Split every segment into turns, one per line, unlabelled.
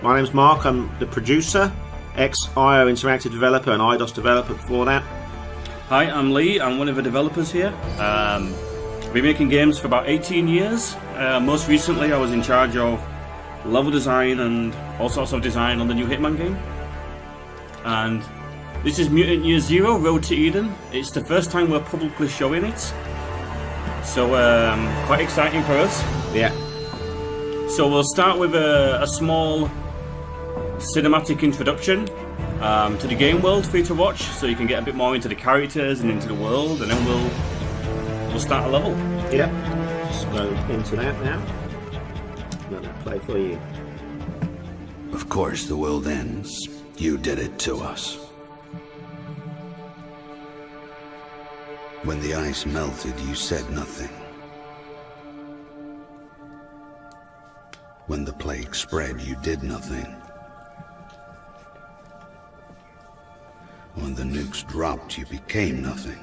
My name's Mark, I'm the producer, ex-IO Interactive developer and IDOS developer before that.
Hi, I'm Lee, I'm one of the developers here. I've been making games for about 18 years. Most recently I was in charge of level design and all sorts of design on the new Hitman game. And this is Mutant Year Zero, Road to Eden. It's the first time we're publicly showing it. So quite exciting for us.
Yeah.
So we'll start with a small cinematic introduction to the game world for you to watch, so you can get a bit more into the characters and into the world, and then we'll start a level.
Yeah. Just go into that now. Let that play for you.
Of course the world ends. You did it to us. When the ice melted, you said nothing. When the plague spread, you did nothing. When the nukes dropped, you became nothing.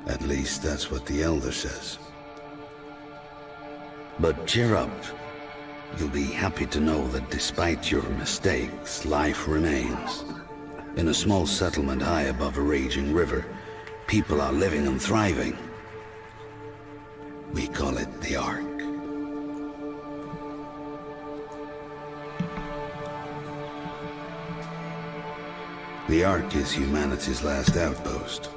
At least that's what the Elder says. But cheer up. You'll be happy to know that despite your mistakes, life remains. In a small settlement high above a raging river, people are living and thriving. We call it the Ark. The Ark is humanity's last outpost,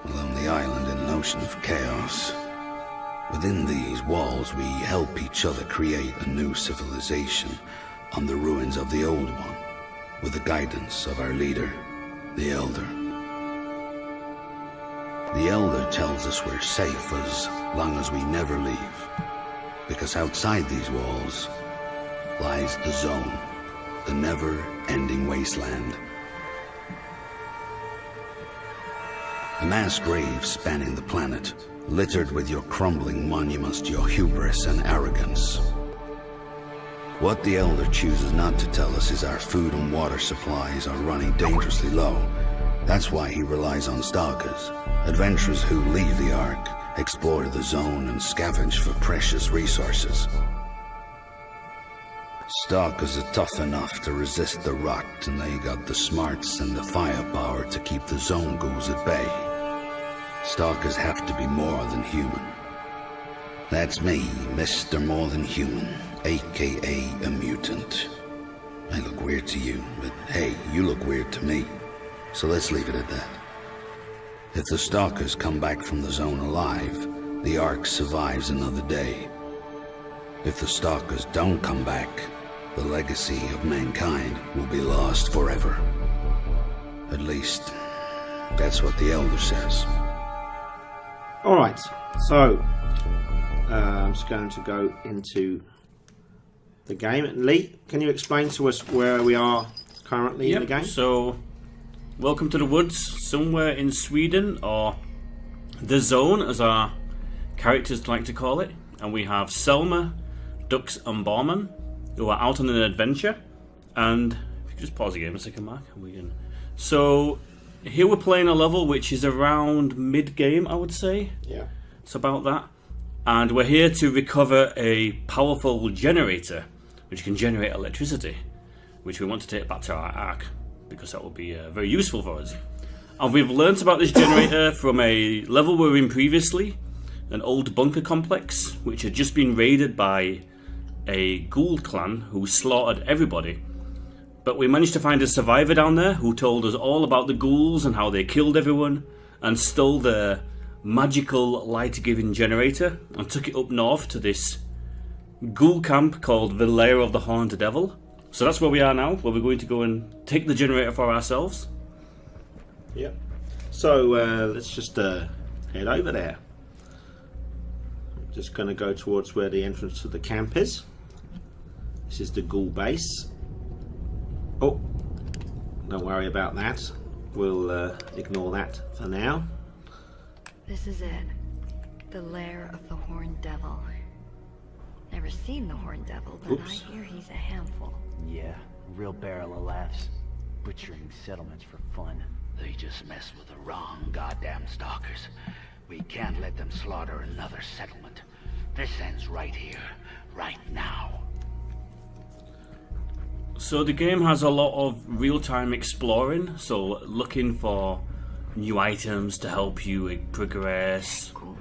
a lonely island in an ocean of chaos. Within these walls, we help each other create a new civilization on the ruins of the old one, with the guidance of our leader, the Elder. The Elder tells us we're safe as long as we never leave, because outside these walls lies the Zone, the never-ending wasteland. A mass grave spanning the planet, littered with your crumbling monuments to your hubris and arrogance. What the Elder chooses not to tell us is our food and water supplies are running dangerously low. That's why he relies on stalkers, adventurers who leave the Ark, explore the Zone, and scavenge for precious resources. Stalkers are tough enough to resist the rot, and they got the smarts and the firepower to keep the Zone ghouls at bay. Stalkers have to be more than human. That's me, Mr. More Than Human, aka a mutant. I look weird to you, but hey, you look weird to me. So let's leave it at that. If the Stalkers come back from the Zone alive, the Ark survives another day. If the Stalkers don't come back, the legacy of mankind will be lost forever. At least, that's what the Elder says.
Alright, so I'm just going to go into the game. Lee, can you explain to us where we are currently in the game?
So, welcome to the woods, somewhere in Sweden, or the Zone, as our characters like to call it. And we have Selma, Dux, and Barman, who are out on an adventure. And if you just pause the game a second, Mark, and we can. So here we're playing a level which is around mid-game, I would say.
Yeah.
It's about that. And we're here to recover a powerful generator, which can generate electricity, which we want to take back to our Ark, because that will be very useful for us. And we've learnt about this generator from a level we were in previously, an old bunker complex, which had just been raided by a ghoul clan who slaughtered everybody. But we managed to find a survivor down there who told us all about the ghouls and how they killed everyone and stole the magical light-giving generator and took it up north to this ghoul camp called the Lair of the Horned Devil. So that's where we are now, where we're going to go and take the generator for ourselves.
Yep. So let's just head over there. I'm just going to go towards where the entrance to the camp is. This is the ghoul base. Oh, don't worry about that. We'll ignore that for now.
This is it. The Lair of the Horned Devil. Never seen the Horned Devil, but
Oops.
I hear he's a handful.
Yeah, real barrel of laughs. Butchering settlements for fun.
They just mess with the wrong goddamn stalkers. We can't let them slaughter another settlement.
This ends right here, right now.
So the game has a lot of real-time exploring, so looking for new items to help you progress,
Cool.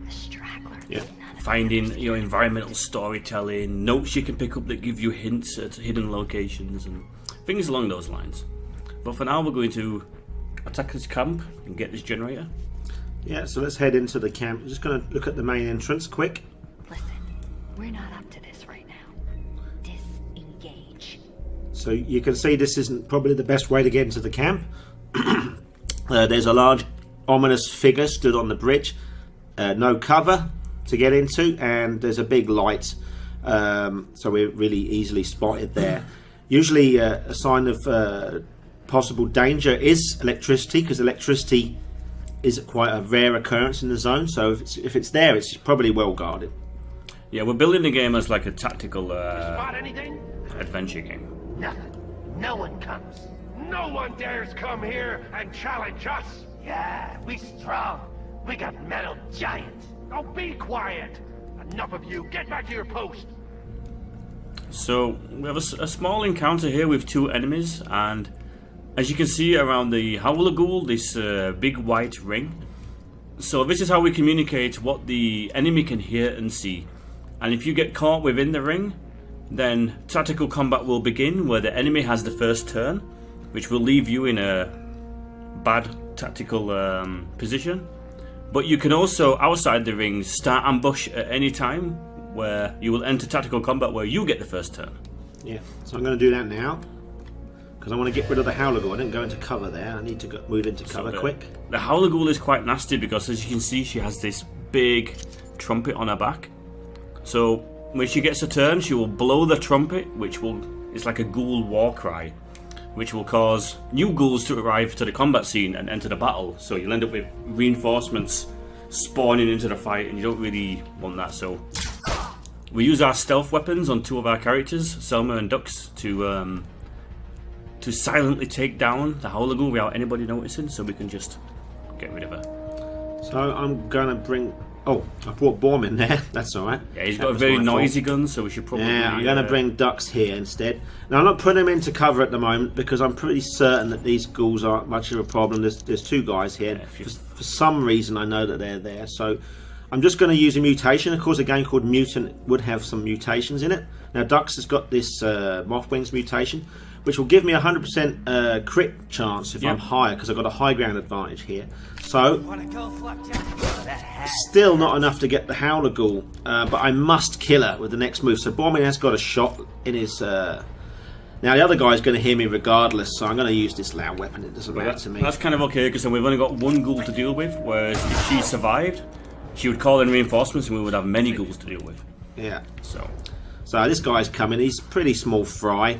The straggler.
Yeah.
finding environmental storytelling, notes you can pick up that give you hints at hidden locations and things along those lines. But for now we're going to attack this camp and get this generator.
Yeah, so let's head into the camp. I'm just going to look at the main entrance quick.
Listen, we're not up to this right now. Disengage.
So you can see this isn't probably the best way to get into the camp. There's a large ominous figure stood on the bridge. No cover to get into, and there's a big light. So we're really easily spotted there. Usually a sign of possible danger is electricity, because electricity is quite a rare occurrence in the zone. So if it's there, it's probably well guarded.
Yeah, we're building the game as like a tactical
Spot anything?
adventure game.
Nothing. No one comes.
No one dares come here and challenge us.
Yeah, we strong. We got metal giants.
Oh, be quiet. Enough of you. Get back to your post.
So we have a small encounter here with two enemies, and as you can see around the Howler Ghoul, this big white ring. So this is how we communicate what the enemy can hear and see. And if you get caught within the ring, then tactical combat will begin, where the enemy has the first turn, which will leave you in a bad tactical position. But you can also, outside the ring, start ambush at any time, where you will enter tactical combat where you get the first turn.
Yeah, so I'm going to do that now, because I want to get rid of the Howler Ghoul. I didn't go into cover there. I need to move into cover quick.
The Howler Ghoul is quite nasty because, as you can see, she has this big trumpet on her back. So when she gets a turn, she will blow the trumpet, it's like a ghoul war cry, which will cause new ghouls to arrive to the combat scene and enter the battle. So you'll end up with reinforcements spawning into the fight, and you don't really want that. So we use our stealth weapons on two of our characters, Selma and Dux, to silently take down the Howler Ghoul without anybody noticing, so we can just get rid of her.
So I'm going to bring... Oh, I brought Baum in there. That's all right.
Yeah, he's got a very noisy gun, so we should probably...
Yeah, I'm going to bring Dux here instead. Now, I'm not putting him into cover at the moment, because I'm pretty certain that these ghouls aren't much of a problem. There's two guys here.
Yeah,
for some reason, I know that they're there. So I'm just going to use a mutation. Of course, a game called Mutant would have some mutations in it. Now, Dux has got this Mothwings mutation, which will give me 100% crit chance if I'm higher, because I've got a high ground advantage here. So, still not enough to get the Howler Ghoul, but I must kill her with the next move. So Bormin has got a shot in his... Now the other guy's going to hear me regardless, so I'm going to use this loud weapon. It doesn't matter to me.
That's kind of okay, because then we've only got one ghoul to deal with, whereas if she survived, she would call in reinforcements and we would have many ghouls to deal with.
Yeah.
So
this guy's coming. He's pretty small fry.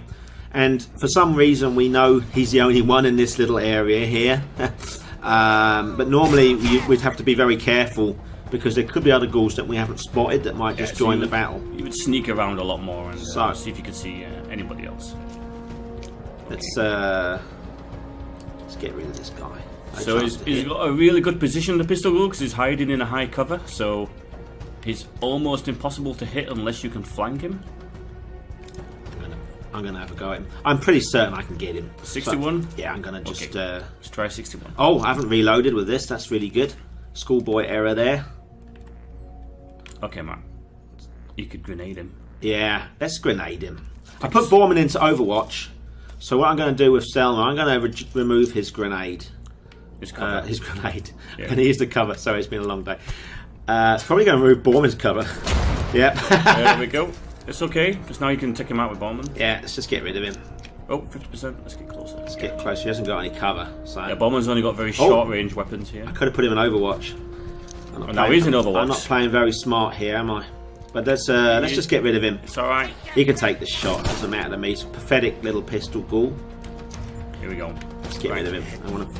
And for some reason we know he's the only one in this little area here. But normally we'd have to be very careful, because there could be other ghouls that we haven't spotted that might just join the battle.
You would sneak around a lot more and
So,
see if you could see anybody else.
Let's get rid of this guy.
So he's got a really good position, the pistol ghoul, because he's hiding in a high cover, so he's almost impossible to hit unless you can flank him.
I'm going to have a go at him. I'm pretty certain I can get him.
61?
So, yeah, I'm going to just...
Let's try 61.
Oh, I haven't reloaded with this. That's really good. Schoolboy error there.
Okay, Matt. You could grenade him.
Yeah, let's grenade him. I put Borman into Overwatch. So what I'm going to do with Selma, I'm going to remove his grenade. His grenade.
Yeah.
And he used the cover, so it's been a long day. It's probably going to remove Borman's cover. Yeah.
There we go. It's okay, because now you can take him out with Bowman.
Yeah, let's just get rid of him.
Oh, 50%. Let's get closer.
Let's get close. He hasn't got any cover. So
Yeah, Bowman's only got very short range weapons here.
I could have put him in Overwatch.
Now he's in Overwatch.
I'm not playing very smart here, am I? But let's just get rid of him.
It's alright.
He can take the shot. Doesn't matter to me. He's a pathetic little pistol ghoul.
Here we go.
Let's get rid of him.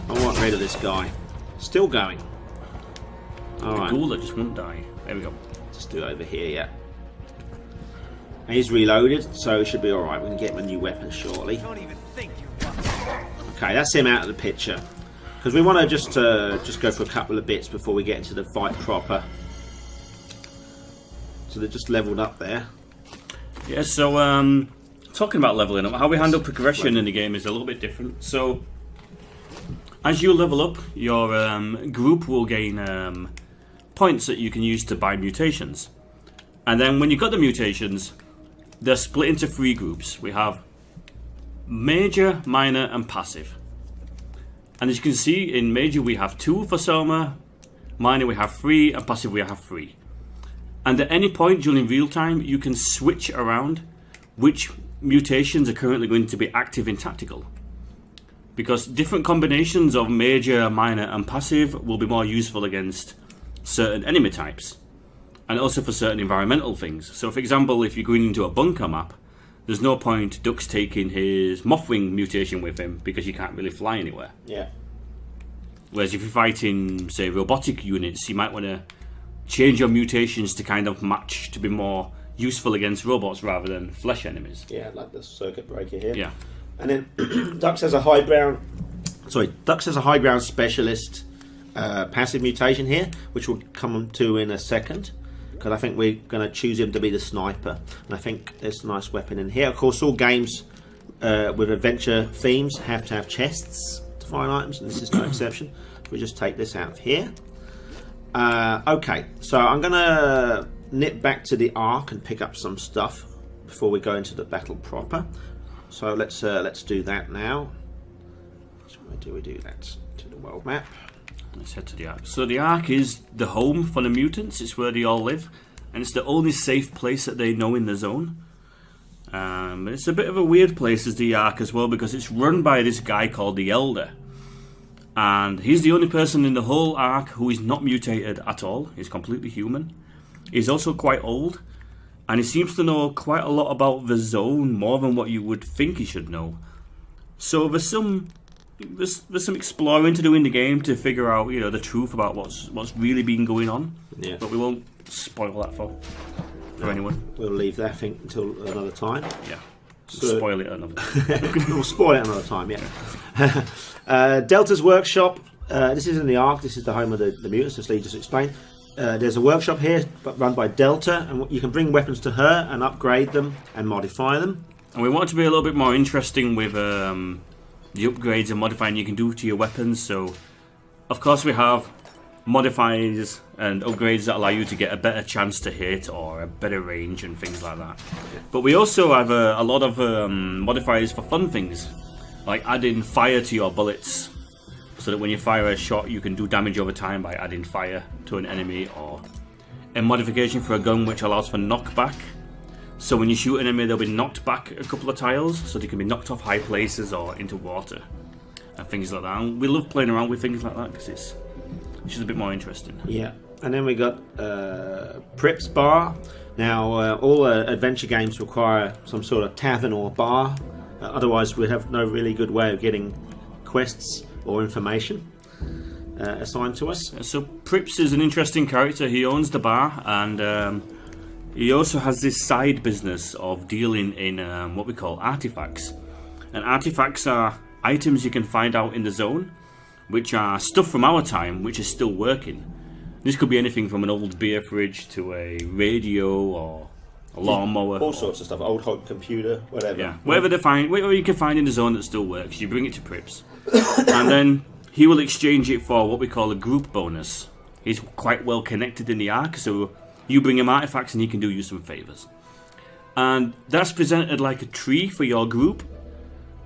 I want rid of this guy. Still going. Alright.
Ghoul that just won't die. There we go.
Just do it over here, yeah. And he's reloaded, so he should be alright. We can get him a new weapon shortly. Okay, that's him out of the picture. Because we want to just go for a couple of bits before we get into the fight proper. So they're just leveled up there.
Yeah, so talking about leveling up, how we handle progression in the game is a little bit different. So as you level up, your group will gain points that you can use to buy mutations. And then when you've got the mutations, they're split into 3 groups. We have major, minor, and passive. And as you can see, in major we have 2 for Soma, minor we have 3, and passive we have 3. And at any point during real time, you can switch around which mutations are currently going to be active in tactical. Because different combinations of major, minor, and passive will be more useful against certain enemy types. And also for certain environmental things. So for example, if you're going into a bunker map, there's no point Duck's taking his Mothwing mutation with him because you can't really fly anywhere.
Yeah.
Whereas if you're fighting, say, robotic units, you might want to change your mutations to kind of match to be more useful against robots rather than flesh enemies.
Yeah, like the circuit breaker here.
Yeah.
And then Dux has a high ground. Dux has a high ground specialist passive mutation here, which we'll come to in a second. Because I think we're going to choose him to be the sniper, and I think there's a nice weapon in here. Of course, all games with adventure themes have to have chests to find items, and this is no exception. We just take this out of here. Okay, so I'm going to nip back to the Ark and pick up some stuff before we go into the battle proper. So let's do that now. So where do we do that? To the world map.
Let's head to the Ark. So the Ark is the home for the mutants. It's where they all live, and it's the only safe place that they know in the zone. It's a bit of a weird place as the Ark as well, because it's run by this guy called the Elder, and he's the only person in the whole Ark who is not mutated at all. He's completely human. He's also quite old, and he seems to know quite a lot about the zone, more than what you would think he should know. So there's some exploring to do in the game to figure out, the truth about what's really been going on.
Yeah.
But we won't spoil that for anyone.
We'll leave that, I think, until another time.
Yeah.
So,
spoil it another time.
We'll spoil it another time, yeah. Delta's workshop. This is in the Ark. This is the home of the mutants, as Lee just explained. There's a workshop here run by Delta, and you can bring weapons to her and upgrade them and modify them.
And we want it to be a little bit more interesting with the upgrades and modifying you can do to your weapons. So of course we have modifiers and upgrades that allow you to get a better chance to hit or a better range and things like that. But we also have a lot of modifiers for fun things, like adding fire to your bullets, so that when you fire a shot you can do damage over time by adding fire to an enemy, or a modification for a gun which allows for knockback. So when you shoot an enemy, they'll be knocked back a couple of tiles, so they can be knocked off high places or into water and things like that. And we love playing around with things like that because it's just a bit more interesting.
Yeah, and then we got Prip's Bar. Now, all adventure games require some sort of tavern or bar. Otherwise, we'd have no really good way of getting quests or information assigned to us.
So Prips is an interesting character. He owns the bar, and he also has this side business of dealing in what we call artifacts. And artifacts are items you can find out in the zone, which are stuff from our time which is still working. This could be anything from an old beer fridge to a radio or a lawnmower.
All sorts of stuff, old hot computer, whatever.
Yeah, whatever you can find in the zone that still works, you bring it to Prips. And then he will exchange it for what we call a group bonus. He's quite well connected in the Ark, so you bring him artifacts and he can do you some favours. And that's presented like a tree for your group,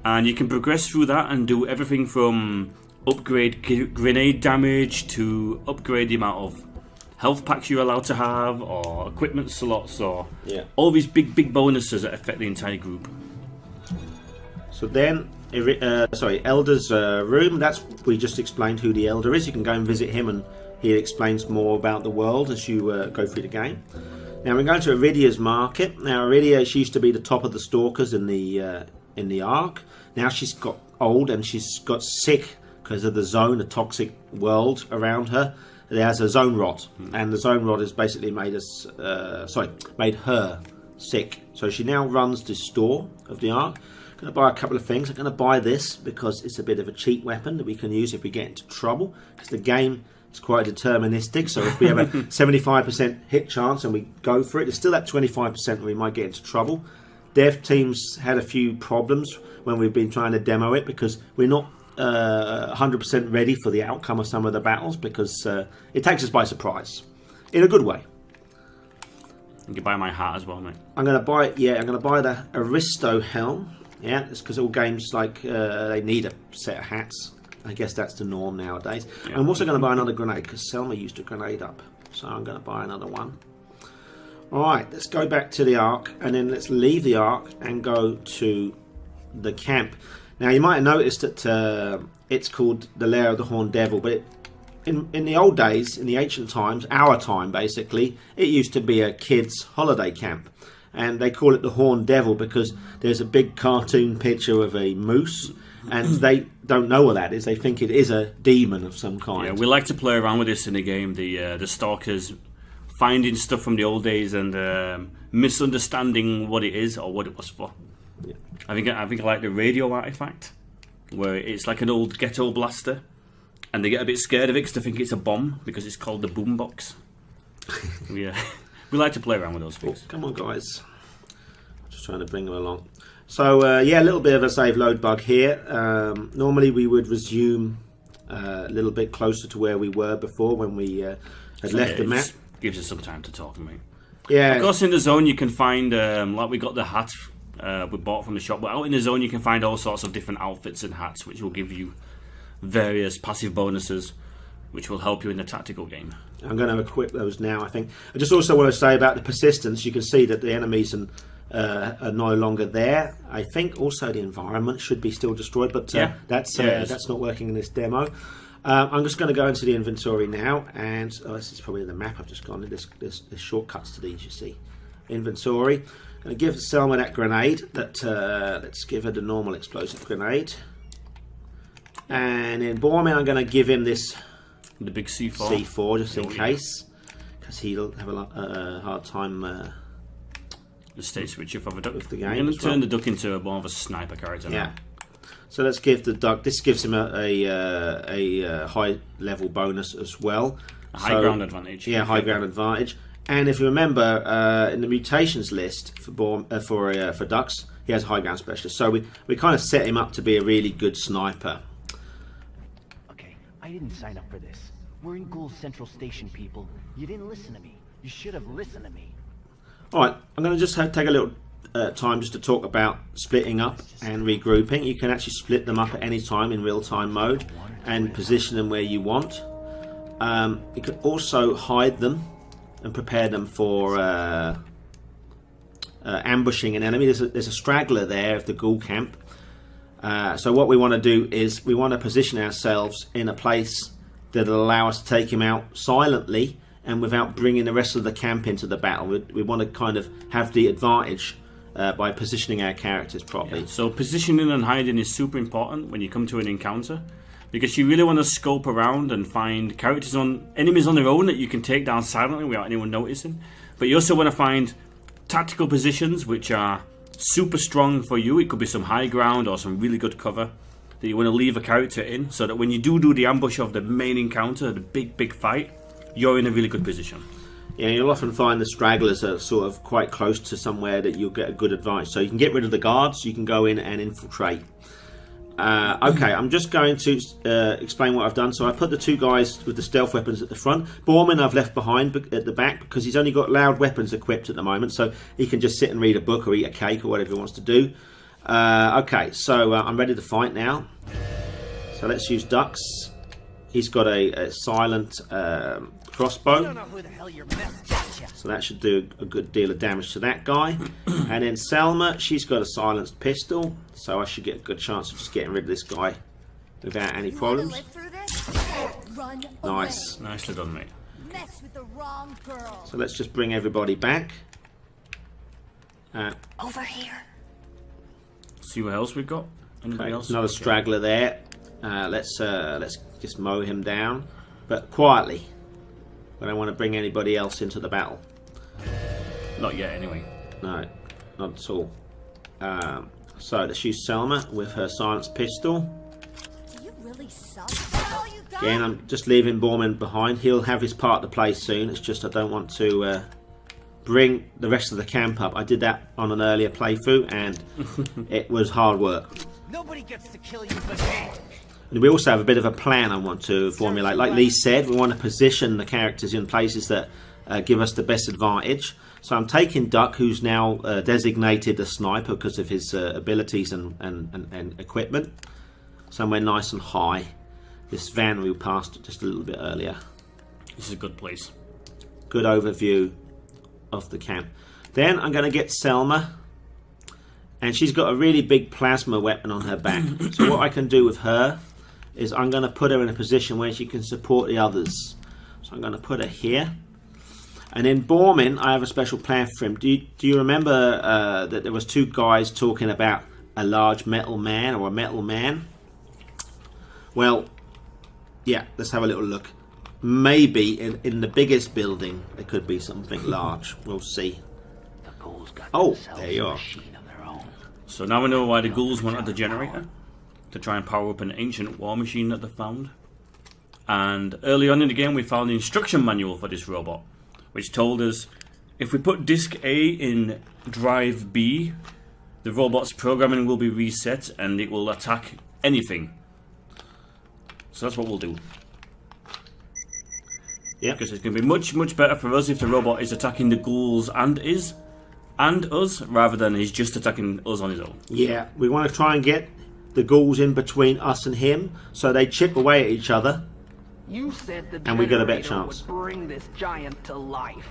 and you can progress through that and do everything from upgrade grenade damage to upgrade the amount of health packs you're allowed to have, or equipment slots, or all these big bonuses that affect the entire group.
So then, Elder's room. We just explained who the Elder is. You can go and visit him, and he explains more about the world as you go through the game. Now we're going to Iridia's market. Now Iridia, she used to be the top of the stalkers in the Ark. Now she's got old and she's got sick because of the zone, the toxic world around her. There's a zone rot, and the zone rot has basically made her sick. So she now runs the store of the Ark. I'm going to buy a couple of things. I'm going to buy this because it's a bit of a cheap weapon that we can use if we get into trouble, because the game It's quite deterministic. So if we have a 75% hit chance and we go for it, there's still that 25% we might get into trouble. Dev teams had a few problems when we've been trying to demo it because we're not 100% ready for the outcome of some of the battles because it takes us by surprise in a good way.
You can buy my hat as well, mate.
I'm going to buy the Aristo helm. Yeah, it's because all games like they need a set of hats. I guess that's the norm nowadays. Yeah. I'm also going to buy another grenade because Selma used a grenade up, so I'm going to buy another one. All right, let's go back to the Ark and then let's leave the Ark and go to the camp. Now you might have noticed that it's called the Lair of the Horned Devil, but in the old days, in the ancient times, our time basically, it used to be a kids' holiday camp. And they call it the Horned Devil because there's a big cartoon picture of a moose, and they don't know what that is. They think it is a demon of some kind.
Yeah, we like to play around with this in the game. The stalkers finding stuff from the old days and misunderstanding what it is or what it was for.
Yeah.
I think I like the radio artifact, where it's like an old ghetto blaster. And they get a bit scared of it because they think it's a bomb because it's called the boombox. We like to play around with those things.
Oh, come on, guys. Just trying to bring them along. So, yeah, a little bit of a save load bug here. Normally we would resume a little bit closer to where we were before when we had left the map.
Gives us some time to talk, mate.
Yeah.
Of course, in the zone you can find, like we got the hat we bought from the shop, but out in the zone you can find all sorts of different outfits and hats which will give you various passive bonuses which will help you in the tactical game.
I'm going to equip those now, I think. I just also want to say about the persistence, you can see that the enemies are no longer there. I think also the environment should be still destroyed, but that's not working in this demo. I'm just going to go into the inventory now, and this is probably the map I've just gone in. There's shortcuts to these, you see. Inventory. I'm going to give Selma that grenade. Let's give her the normal explosive grenade. And in Borman, I'm going to give him the
big C4
just in case, because he'll have a hard time.
The state switcher for the duck.
With the game,
I'm going to turn the duck into more of a sniper character now.
So let's give the duck. This gives him a high level bonus as well.
A high ground advantage.
Yeah, high ground advantage. And if you remember, in the mutations list for ducks, he has a high ground specialist. So we kind of set him up to be a really good sniper.
I didn't sign up for this. We're in Ghoul's Central Station, people. You didn't listen to me. You should have listened to me.
Alright, I'm going to just take a little time just to talk about splitting up and regrouping. You can actually split them up at any time in real-time mode and position them where you want. You can also hide them and prepare them for ambushing an enemy. There's a straggler there of the Ghoul camp. So what we want to do is we want to position ourselves in a place that will allow us to take him out silently and without bringing the rest of the camp into the battle. We want to kind of have the advantage by positioning our characters properly.
Yeah. So positioning and hiding is super important when you come to an encounter, because you really want to scope around and find enemies on their own that you can take down silently without anyone noticing. But you also want to find tactical positions which are super strong for you. It could be some high ground or some really good cover that you want to leave a character in, so that when you do the ambush of the main encounter, the big fight, you're in a really good position.
Yeah, you'll often find the stragglers are sort of quite close to somewhere that you'll get a good advantage. So you can get rid of the guards, you can go in and infiltrate. Okay, I'm just going to explain what I've done. So I put the two guys with the stealth weapons at the front. Borman I've left behind at the back because he's only got loud weapons equipped at the moment, so he can just sit and read a book or eat a cake or whatever he wants to do. Okay, so I'm ready to fight now. So let's use Ducks. He's got a silent crossbow, so that should do a good deal of damage to that guy. And then Selma, she's got a silenced pistol, so I should get a good chance of just getting rid of this guy without any problems. Nice.
Nicely done, mate.
Mess with the wrong girl.
So let's just bring everybody back.
Over here.
See what else we've got. Anybody else?
Another straggler there. Let's just mow him down, but quietly. I don't want to bring anybody else into the battle.
Not yet, anyway.
No, not at all. So let's use Selma with her silenced pistol.
Do you really suck? all you got?
Again, I'm just leaving Borman behind. He'll have his part to play soon. It's just I don't want to bring the rest of the camp up. I did that on an earlier playthrough and it was hard work.
Nobody gets to kill you but me.
And we also have a bit of a plan I want to formulate. Like Lee said, we want to position the characters in places that give us the best advantage. So I'm taking Duck, who's now designated a sniper because of his abilities and equipment, somewhere nice and high. This van we passed just a little bit earlier.
This is a good place.
Good overview of the camp. Then I'm going to get Selma, and she's got a really big plasma weapon on her back. So what I can do with her is I'm going to put her in a position where she can support the others. So I'm going to put her here. And in Bormin, I have a special plan for him. Do you remember that there was two guys talking about a large metal man or a metal man? Well, yeah, let's have a little look. Maybe in the biggest building there could be something large. We'll see.
The ghouls got
Oh,
themselves
there you
a
are.
machine of their own.
So now we know why the ghouls wanted the generator, to try and power up an ancient war machine that they found. And early on in the game we found the instruction manual for this robot, which told us if we put disk A in drive B, the robot's programming will be reset and it will attack anything. So that's what we'll do.
Yeah.
Because it's going to be much, much better for us if the robot is attacking the ghouls and us, rather than he's just attacking us on his own.
Yeah, we want to try and get the ghouls in between us and him, so they chip away at each other.
You said the
And we got a better
generator
chance.
would bring this giant to life.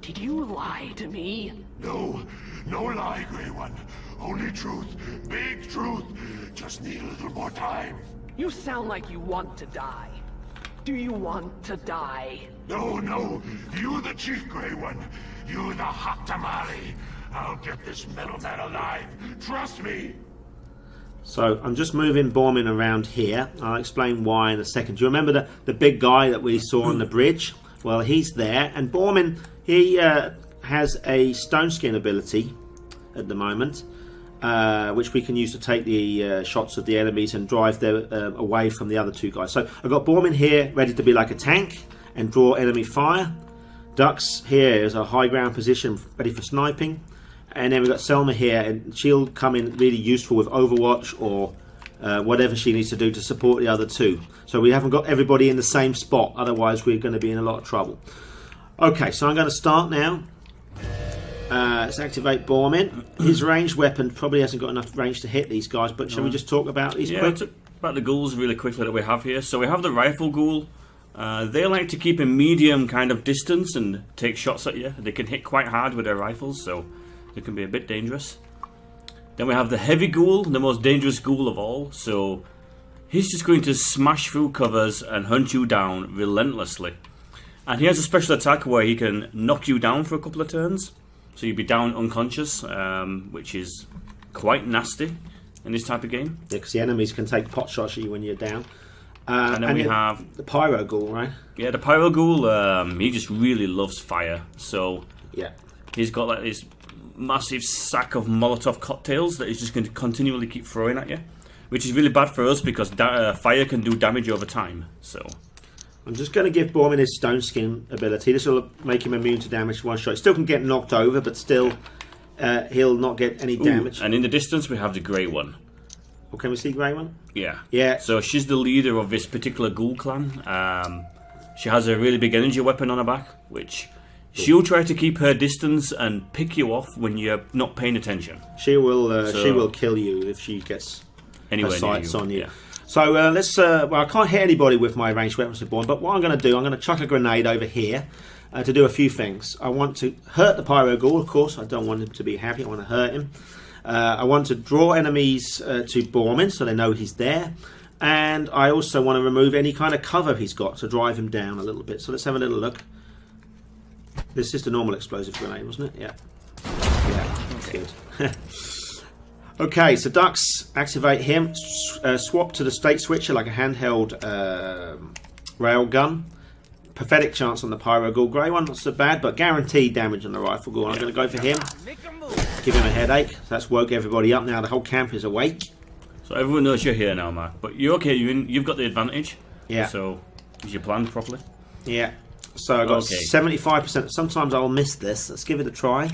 Did you lie to me?
No, no lie, Grey One. Only truth, big truth. Just need a little more time.
You sound like you want to die. Do you want to die?
No, no, you the chief, Grey One. You the hot tamale. I'll get this metal man alive. Trust me.
So I'm just moving Bormin around here. I'll explain why in a second. Do you remember the big guy that we saw on the bridge? Well, he's there, and Bormin, he has a stone skin ability at the moment, which we can use to take the shots of the enemies and drive them away from the other two guys. So I've got Bormin here ready to be like a tank and draw enemy fire. Dux here is a high ground position ready for sniping. And then we've got Selma here, and she'll come in really useful with Overwatch or whatever she needs to do to support the other two. So we haven't got everybody in the same spot, otherwise we're going to be in a lot of trouble. Okay, so I'm going to start now. Let's activate Bormin. His ranged weapon probably hasn't got enough range to hit these guys, but shall we just talk about these quick?
About the ghouls really quickly that we have here. So we have the rifle ghoul. They like to keep a medium kind of distance and take shots at you. They can hit quite hard with their rifles, so it can be a bit dangerous. Then we have the heavy ghoul, the most dangerous ghoul of all. So he's just going to smash through covers and hunt you down relentlessly. And he has a special attack where he can knock you down for a couple of turns. So you'd be down unconscious, which is quite nasty in this type of game.
Yeah, because the enemies can take pot shots at you when you're down.
And then we have
the Pyro Ghoul, right?
Yeah, the Pyro Ghoul, he just really loves fire. So
yeah,
he's got like this massive sack of Molotov cocktails that he's just going to continually keep throwing at you, which is really bad for us because fire can do damage over time. So
I'm just going to give Bormin his stone skin ability. This will make him immune to damage one shot. He still can get knocked over, but still he'll not get any damage.
And in the distance we have the Grey One.
Oh, can we see Grey One?
Yeah.
Yeah.
So she's the leader of this particular ghoul clan. She has a really big energy weapon on her back, which she'll try to keep her distance and pick you off when you're not paying attention.
She will kill you if she gets her sights on you.
Yeah.
So let's. Well, I can't hit anybody with my ranged weapons of Born, but what I'm going to do, I'm going to chuck a grenade over here to do a few things. I want to hurt the Pyro Ghoul, of course. I don't want him to be happy. I want to hurt him. I want to draw enemies to Bormin so they know he's there. And I also want to remove any kind of cover he's got to drive him down a little bit. So let's have a little look. This is the normal explosive grenade, wasn't it? Yeah. Yeah, good. Okay, so Dux, activate him. Swap to the state switcher like a handheld railgun. Pathetic chance on the Pyro Ghoul. Grey One, not so bad, but guaranteed damage on the Rifle Ghoul. I'm going to go for him. Give him a headache. So that's woke everybody up now. The whole camp is awake.
So everyone knows you're here now, Mark. But you're okay. You've got the advantage
Yeah.
So, is your plan properly?
Yeah. So I got
Okay.
75%. Sometimes I'll miss this. Let's give it a try.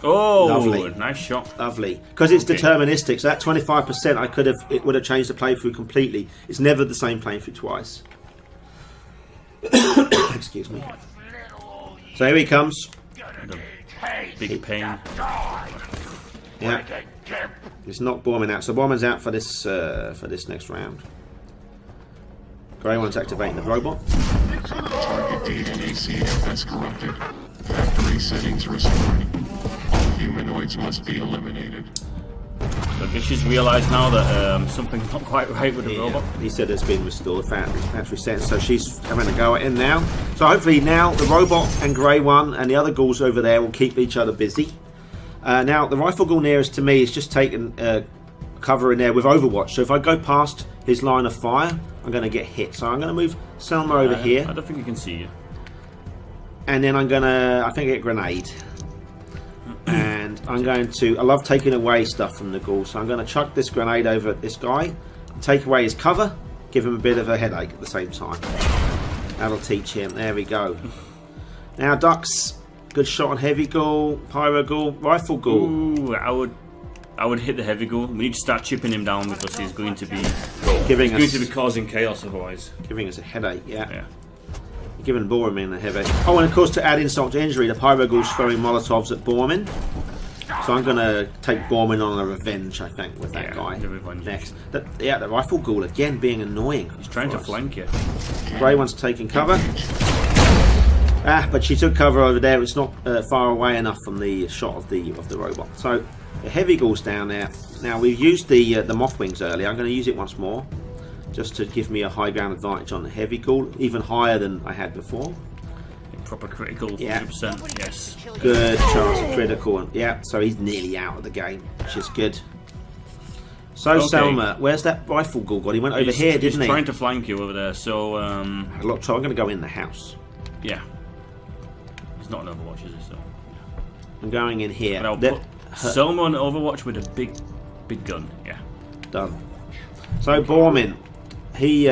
Oh,
Lovely.
nice shot.
Lovely. Because it's
Okay.
deterministic. So that 25%, it would have changed the playthrough completely. It's never the same playthrough twice. Excuse me. So here he comes.
Big pain.
Yeah. It's not Borman out. So Borman's out for this next round. Grey One's activating the robot.
Target data and ACFS corrupted. Factory settings restored. All humanoids must be eliminated.
So I guess she's realised now that something's not quite right with the robot.
He said it's been restored, factory settings. So she's having a go at him now. So hopefully now the robot and Grey One and the other ghouls over there will keep each other busy. Now the rifle ghoul nearest to me is just taking cover in there with Overwatch. So if I go past his line of fire, I'm going to get hit. So I'm going to move Selma over here.
I don't think he can see you.
And then I'm going to, I think, get a grenade. And I'm going to, I love taking away stuff from the ghoul. So I'm going to chuck this grenade over at this guy. Take away his cover. Give him a bit of a headache at the same time. That'll teach him. There we go. Now Ducks. Good shot on heavy ghoul, pyro ghoul, rifle ghoul.
Ooh, I would hit the heavy ghoul. We need to start chipping him down because he's going to be causing chaos otherwise.
Giving us a headache, yeah.
Yeah.
You're giving Borman a headache. Oh, and of course to add insult to injury, the pyro ghoul's throwing molotovs at Borman. So I'm going to take Borman on a revenge, I think, with that guy.
The revenge.
Next. The rifle ghoul again being annoying.
He's trying to flank you.
Grey One's taking cover. But she took cover over there. It's not far away enough from the shot of the robot. So the heavy ghoul's down there. Now we've used the moth wings earlier. I'm going to use it once more, just to give me a high ground advantage on the heavy ghoul, even higher than I had before.
Proper critical,
Yeah.
100%. Yes.
Good chance of critical. Yeah. So he's nearly out of the game, which is good. So
Okay.
Selma, where's that rifle ghoul gone? He went over here, didn't he?
He's trying to flank you over there. So
Had a lot of trouble. I'm going to go in the house.
yeah. It's not an Overwatch, is it? So.
I'm going in here.
And I'll put Selma on Overwatch with a big gun. Yeah.
Done. So Borman, he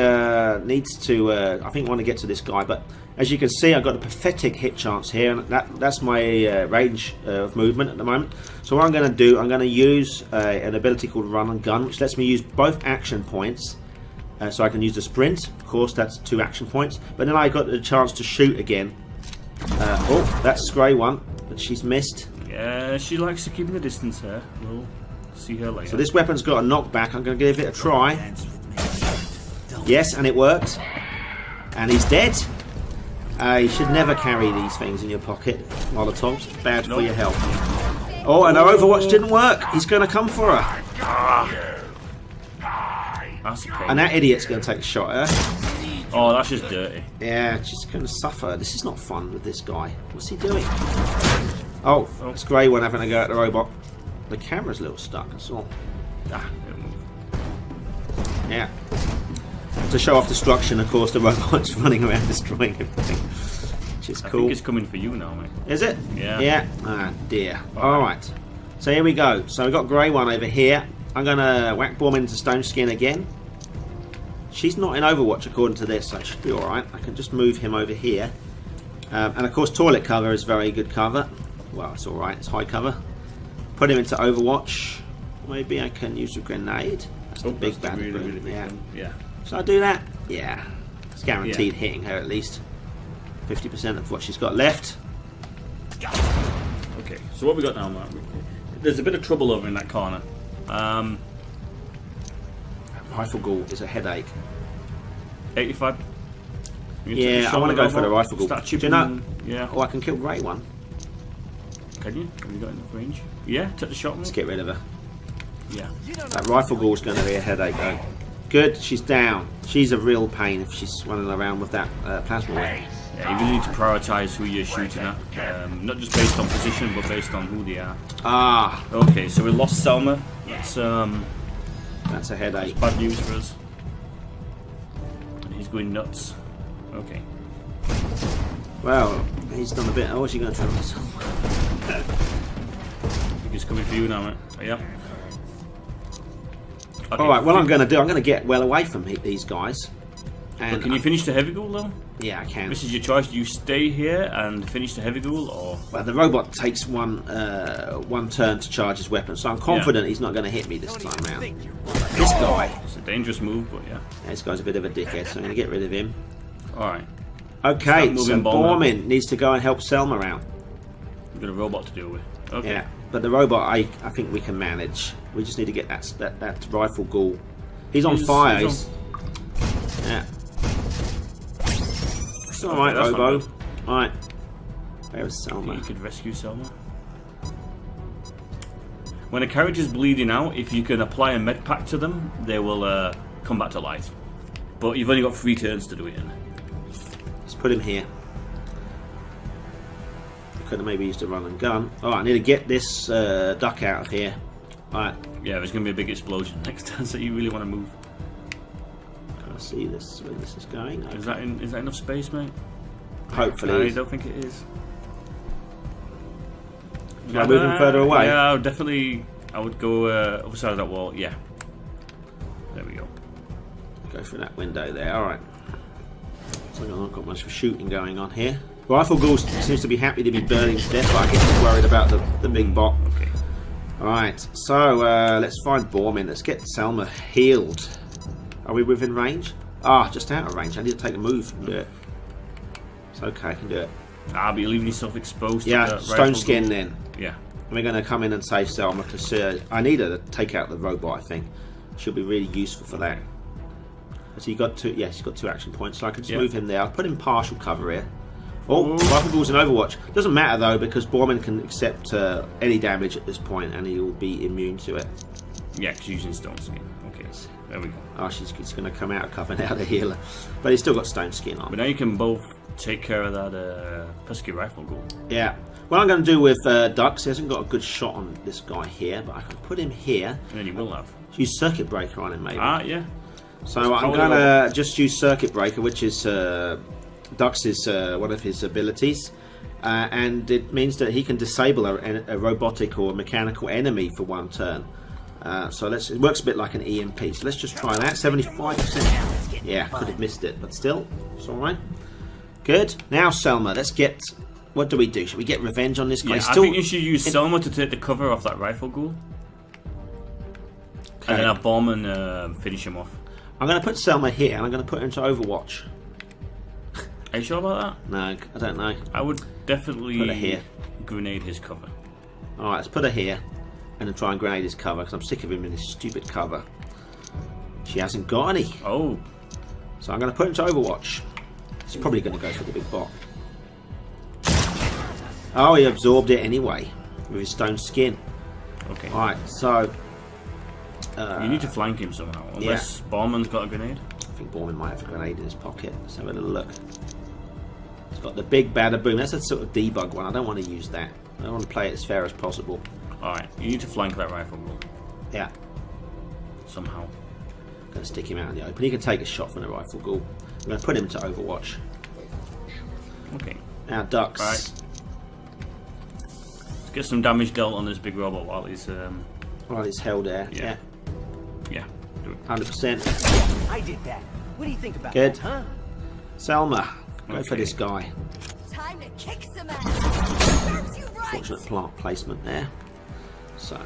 needs to, I think, want to get to this guy, but as you can see, I've got a pathetic hit chance here, and that's my range of movement at the moment. So what I'm going to do, I'm going to use an ability called Run and Gun, which lets me use both action points. So I can use the sprint, of course, that's 2 action points, but then I got the chance to shoot again. Oh, that's Grey One, but she's missed.
Yeah, she likes to keep the distance here. We'll see her later.
So this weapon's got a knockback. I'm going to give it a try. Yes, and it worked. And he's dead. You should never carry these things in your pocket. Molotovs, bad for your health. Oh, and our Overwatch didn't work. He's going to come for her.
That's a pain.
And that idiot's going to take a shot at her.
Oh, that's just dirty.
Yeah, she's going to suffer. This is not fun with this guy. What's he doing? Oh, it's Grey One having a go at the robot. The camera's a little stuck, that's all.
Ah, it'll move.
Yeah. To show off destruction, of course, the robot's running around destroying everything. Which is
I
cool.
think it's coming for you now, mate.
Is it?
Yeah.
Yeah. Ah, dear. Alright. So here we go. So we've got Grey One over here. I'm going to whack Borman into Stone Skin again. She's not in Overwatch according to this, so I should be alright. I can just move him over here. And of course, toilet cover is very good cover. Well, it's alright. It's high cover. Put him into Overwatch. Maybe I can use a grenade. That's the big bad
really,
room.
really big
Yeah.
one. Yeah.
Should I do that? Yeah. It's guaranteed hitting her at least. 50% of what she's got left.
Okay, so what we got now, Mark? There's a bit of trouble over in that corner.
Rifle ghoul is a headache.
85.
Yeah, I want to go for the rifle ghoul.
Start
Do you
chipping.
know?
Yeah.
Oh, I can kill Grey One.
Can you? Have you got enough range? Yeah, take the shot.
Let's get rid of her.
Yeah.
That rifle ghoul's going to be a headache though. Good, she's down. She's a real pain if she's running around with that plasma weapon.
Yeah, you really need to prioritise who you're shooting at. Not just based on position, but based on who they are.
Ah,
Okay, so we lost Selma.
that's a headache.
Bad news for us. And he's going nuts. Okay.
Well, he's done a bit. Oh, what's he going to try himself?
I think he's coming for you now, mate. Yeah. Okay.
All right. What I'm going to do, I'm going to get well away from these guys. And
But can you finish the heavy ghoul though?
Yeah, I can.
This is your choice. Do you stay here and finish the heavy ghoul, or?
Well, the robot takes one turn to charge his weapon, so I'm confident he's not going to hit me this time round. This guy.
It's a dangerous move, but yeah.
This guy's a bit of a dickhead, so I'm going to get rid of him.
Alright.
Okay, so
moving
Bormin needs to go and help Selma out.
We've got a robot to deal with. Okay.
Yeah, but the robot, I think we can manage. We just need to get that rifle ghoul. He's on fire. Yeah. It's alright,
that's
Robo.
not
Alright. Where's Selma?
You could rescue Selma. When a character's bleeding out, if you can apply a med pack to them, they will come back to life. But you've only got 3 turns to do it in.
Let's put him here. Could have maybe used a run and gun. Alright, I need to get this duck out of here. Alright.
Yeah, there's going to be a big explosion next turn, so you really want to move.
Can I see this where this is going? Okay.
Is that enough space, mate?
Hopefully.
I don't think it is.
Should I move him further away?
Yeah, I would go other side of that wall. Yeah. There we go.
Go through that window there. Alright. So I've not got much for shooting going on here. Rifle Ghoul seems to be happy to be burning to death, but I get just worried about the big bot.
Okay.
Alright, so let's find Bormin. Let's get Selma healed. Are we within range? Ah, just out of range. I need to take a move and do it. It's okay, I can do it.
Ah, but you're leaving yourself exposed to
Yeah,
the
stone skin then.
Yeah.
We're going to come in and save Selma because I need her to take out the robot, I think. She'll be really useful for that. So you got 2, yes, he's got 2 action points, so I can just move him there. I'll put him partial cover here. Oh, Rifle Ghoul's in Overwatch. Doesn't matter though, because Bormin can accept any damage at this point and he will be immune to it.
Yeah, she's using stone skin. Okay, there we go.
Oh, she's going to come out of cover now, the healer. But he's still got stone skin on.
But now you can both take care of that pesky Rifle Ghoul.
Yeah. What I'm going to do with Dux, he hasn't got a good shot on this guy here, but I can put him here.
And then you will have.
Use Circuit Breaker on him, maybe.
Ah, yeah.
So I'm going to just use Circuit Breaker, which is Dux is one of his abilities. And it means that he can disable a robotic or mechanical enemy for 1 turn. So it works a bit like an EMP. So let's just try that. 75%. Yeah, could have missed it, but still, it's alright. Good. Now, Selma, let's get... What do we do? Should we get revenge on this guy?
Yeah, I think you should use Selma to take the cover off that Rifle Ghoul. Okay. And then have bomb and finish him off.
I'm going to put Selma here, and I'm going to put her into Overwatch.
Are you sure about that?
No, I don't know.
I would definitely
put her here.
Grenade his cover.
Alright, let's put her here and then try and grenade his cover because I'm sick of him in his stupid cover. She hasn't got any.
Oh.
So I'm going to put him to Overwatch. He's probably going to go for the big bot. Oh, he absorbed it anyway with his stone skin.
Okay.
Alright, so...
you need to flank him somehow. Unless Borman's got a grenade.
I think Borman might have a grenade in his pocket. Let's have a little look. It's got the big bada boom. That's a sort of debug one. I don't want to use that. I want to play it as fair as possible.
Alright, you need to flank that Rifle Ghoul.
Yeah.
Somehow.
I'm going to stick him out in the open. He can take a shot from the Rifle Ghoul. I'm going to put him to Overwatch.
Okay.
Now, Dux.
Right. Let's get some damage dealt on this big robot while he's...
While he's held there.
Yeah. Yeah. Do it.
100%.
I did that. What do you think about
Good.
that, huh?
Selma, go for this guy.
Time to kick some ass. Serves you right.
Fortunate plant placement there. So.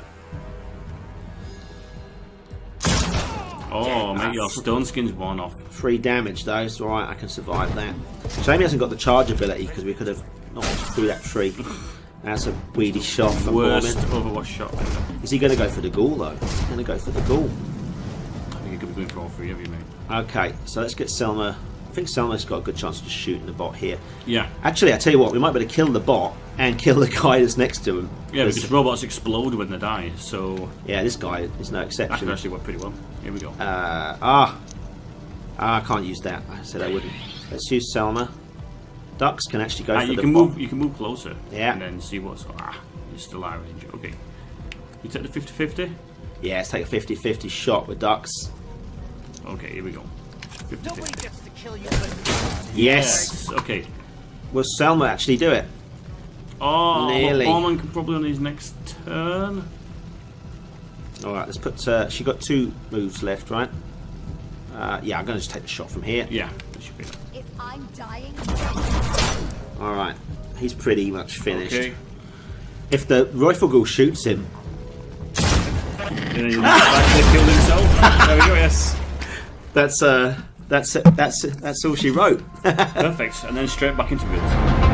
Oh, maybe our stone skin's worn off.
3 damage though, it's alright, I can survive that. Shame he hasn't got the charge ability because we could have knocked through that tree. That's a weedy shot from
Worst
Bormin.
Overwatch shot.
Is he going to go for the ghoul though? He's going to go for the ghoul.
I think he could be going for all 3 of you, mate.
Okay, so let's get Selma. I think Selma's got a good chance of just shooting the bot here.
Yeah.
Actually, I tell you what, we might be able to kill the bot and kill the guy that's next to him.
Yeah, because robots explode when they die, so...
Yeah, this guy is no
That
exception.
could actually work pretty well. Here we go.
I can't use that. I said I wouldn't. Let's use Selma. Dux can actually go for
you
the
can
bot.
move. You can move closer.
Yeah.
And then see what's... you're still out of range. Okay. You take the 50-50?
Yeah, let's take a 50-50 shot with Dux.
Okay, here we go. 50-50.
Nobody gets to kill you but
Yes!
Okay.
Will Selma actually do it?
Oh,
Nearly.
Borman can probably on his next turn.
Alright, let's put... she got 2 moves left, right? Yeah, I'm going to just take the shot from here.
Yeah, that should be.
If I'm dying,
All right, he's pretty much finished.
Okay.
If the rifle ghoul shoots him,
Then he likely killed himself. There we go. Yes.
that's all she wrote.
Perfect. And then straight back into it.